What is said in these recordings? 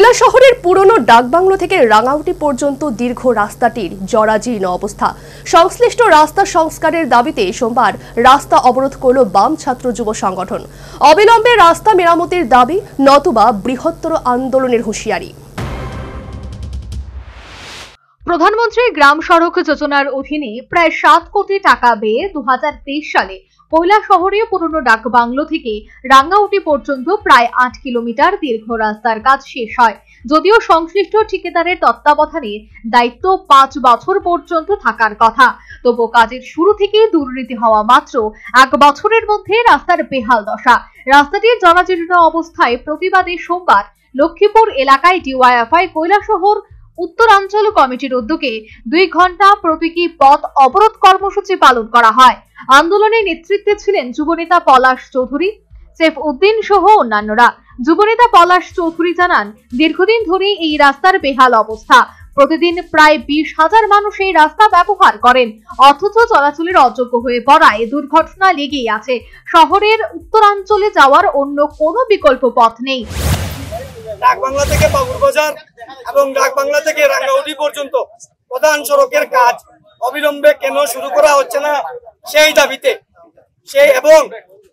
কৈলাসহরের পুরনো ডাকবাংলো থেকে রাঙাউটি পর্যন্ত দীর্ঘ রাস্তাটির জরাজীর্ণ অবস্থা। সংশ্লিষ্ট রাস্তা সংস্কারের দাবিতে সোমবার রাস্তা অবরোধ করল বাম ছাত্র যুব সংগঠন। অবিলম্বে রাস্তা মেরামতের দাবি, নতুবা বৃহত্তর আন্দোলনের হুঁশিয়ারি। প্রধানমন্ত্রী গ্রাম সড়ক যোজনার অধীনে প্রায় 7 কোটি টাকা ব্যয়ে 2023 সালে কৈলাসহরে পুরনো ডাকবাংলো থেকে রাঙ্গাউটি পর্যন্ত প্রায় 8 কিলোমিটার দীর্ঘ রাস্তার কাজ শেষ হয়। যদিও সংশ্লিষ্ট ঠিকাদারের তত্ত্বাবধানে দায়িত্ব 5 বছর পর্যন্ত থাকার কথা, তবু কাজের শুরু থেকে দুর্নীতি হওয়া মাত্র 1 বছরের মধ্যে রাস্তার বেহাল দশা। রাস্তাটির জরাজীর্ণ অবস্থায় প্রতিবাদে সোমবার লক্ষ্মীপুর এলাকায় ডিওয়াইএফআই কৈলাসহর উত্তরাঞ্চল কমিটির উদ্যোগে 2 ঘন্টা প্রতীকী পথ অবরোধ কর্মসূচি পালন করা হয়। আন্দোলনের নেতৃত্বে ছিলেন যুবনেতা পলাশ চৌধুরী, সেফ উদ্দিন সহ অন্যান্যরা। যুবনেতা পলাশ চৌধুরী জানান, দীর্ঘদিন ধরে এই রাস্তার বেহাল অবস্থা। প্রতিদিন প্রায় 20,000 মানুষ এই রাস্তা ব্যবহার করেন, অথচ চলাচলের অযোগ্য হয়ে পড়ায় দুর্ঘটনা লেগেই আছে। শহরের উত্তরাঞ্চলে যাওয়ার অন্য কোনো বিকল্প পথ নেই। ডাকবাংলা থেকে বাবুরবাজার এবং ডাকবাংলা থেকে রাঙ্গাউটি পর্যন্ত প্রধান সড়কের কাজ অবিলম্বে কেন শুরু করা হচ্ছে না সেই দাবিতে এবং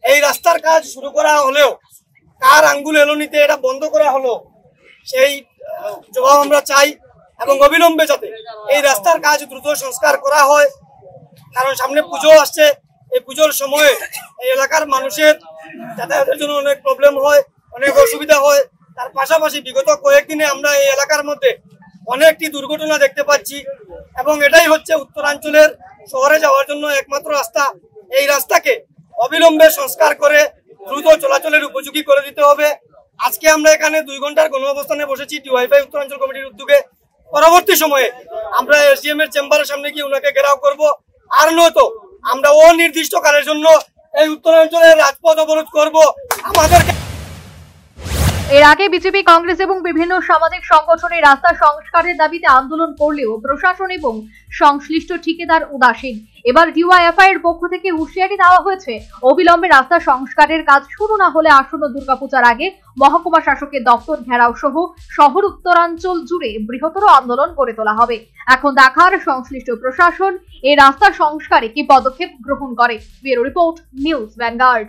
এই রাস্তার কাজ শুরু করা হলেও কার আঙ্গুল এলোনিতে এটা বন্ধ করা হলো সেই জবাব আমরা চাই, এবং অবিলম্বে যাতে এই রাস্তার কাজ দ্রুত সংস্কার করা হয়। কারণ সামনে পুজো আসছে, এই পুজোর সময়ে এই এলাকার মানুষের যাতায়াতের জন্য অনেক প্রবলেম হয়, অনেক অসুবিধা হয়। তার পাশাপাশি বিগত কয়েকদিনে আমরা এই এলাকার মধ্যে অনেকটি দুর্ঘটনা দেখতে পাচ্ছি, এবং এটাই হচ্ছে উত্তরাঞ্চলের শহরে যাওয়ার জন্য একমাত্র রাস্তা। এই রাস্তাকে অবিলম্বে সংস্কার করে দ্রুত চলাচলের উপযোগী করে দিতে হবে। আজকে আমরা এখানে 2 ঘন্টার গণ অবস্থানে বসেছি ডিওয়াইএফআই উত্তরাঞ্চল কমিটির উদ্যোগে। পরবর্তী সময়ে আমরা এসডিএম এর চেম্বারের সামনে গিয়ে ওনাকে ঘেরাও করব, আর নয়তো আমরা অনির্দিষ্টকালের জন্য এই উত্তরাঞ্চলের রাজপথ অবরোধ করব। আমাদেরকে এর আগে বিজেপি, কংগ্রেস এবং বিভিন্ন সামাজিক সংগঠনের রাস্তা সংস্কারের দাবিতে আন্দোলন করলেও প্রশাসন এবং সংশ্লিষ্ট ঠিকাদার উদাসীন। এবার ডিওয়াইএফআই এর পক্ষ থেকে হুঁশিয়ারি দেওয়া হয়েছে, অবিলম্বে রাস্তা সংস্কারের কাজ শুরু না হলে আসন্ন দুর্গাপূজার আগে মহকুমা শাসকের দপ্তর ঘেরাও সহ শহর উত্তরাঞ্চল জুড়ে বৃহত্তর আন্দোলন গড়ে তোলা হবে। এখন দেখার সংশ্লিষ্ট প্রশাসন এই রাস্তা সংস্কারে কি পদক্ষেপ গ্রহণ করে। Bureau report, news vanguard.